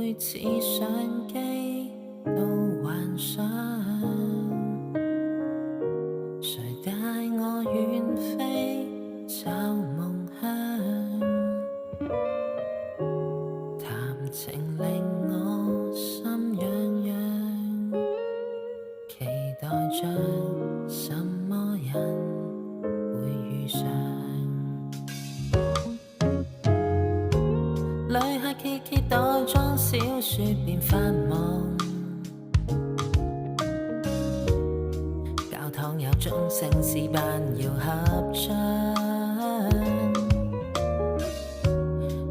每次上機都幻想，誰帶我遠飛找夢想，談情令我心癢癢，期待着什麼人會遇上。旅客揭袋裝小說便發夢，教堂有鐘聲詩班要合唱，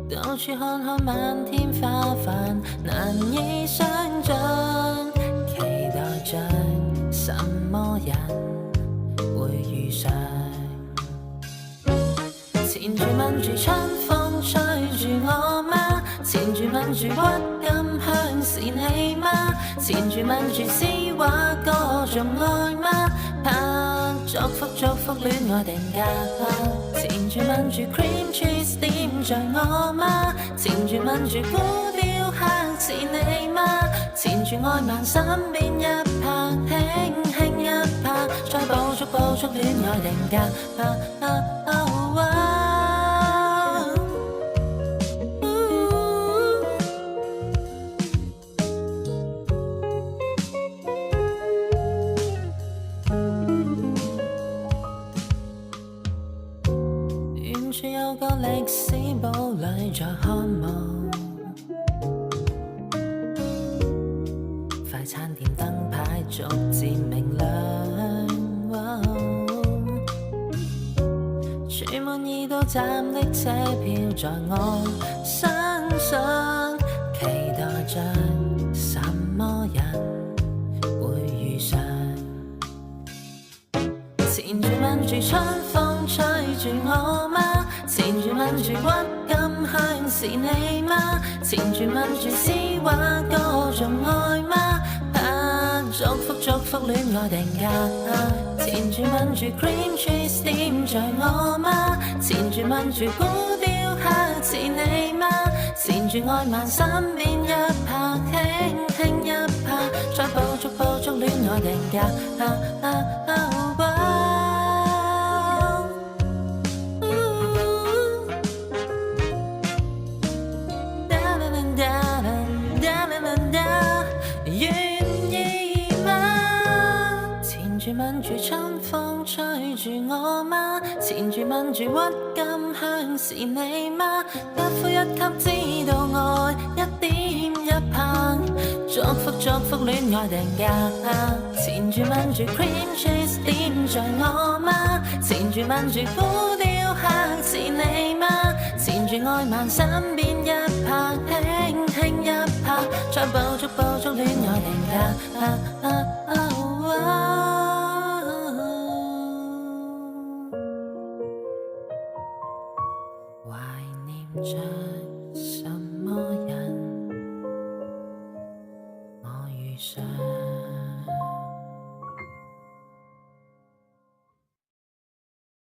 到處看看漫天花瓣難以想像，期待着什麼人會遇上。纏住問住春風吹住我嗎？纏住問住鬱金香是你嗎？纏住問住詩畫歌頌愛嗎？怕祝福戀愛定格。纏住問住 cream cheese 點着我嗎？纏住問住古雕刻是你嗎？纏住愛漫身邊一拍，輕輕一拍，再捕捉戀愛定格。遠處有個歷史堡壘在看霧，快餐店燈牌逐漸明亮，儲滿2到站的車票在我身上，期待着什麼人會遇上。纏住問住春風吹住我嗎？纏住問住鬱金香是你嗎？纏住問住詩畫歌頌愛嗎？怕祝福戀愛定格。纏住問住 cream cheese 點着我嗎？纏住問住古雕刻是你嗎？纏住愛漫身邊一拍，輕輕一拍，再捕捉戀愛定格。纏住問住春風吹住我嗎？纏住問住鬱金香是你嗎？一呼一吸知道愛，一點一拍，祝福戀愛定格。纏住問住 cream cheese 點着我嗎？纏住問住古雕刻是你嗎？纏住愛漫身邊一拍，輕輕一拍，再捕捉戀愛定格。懷念着什麼人，我遇上。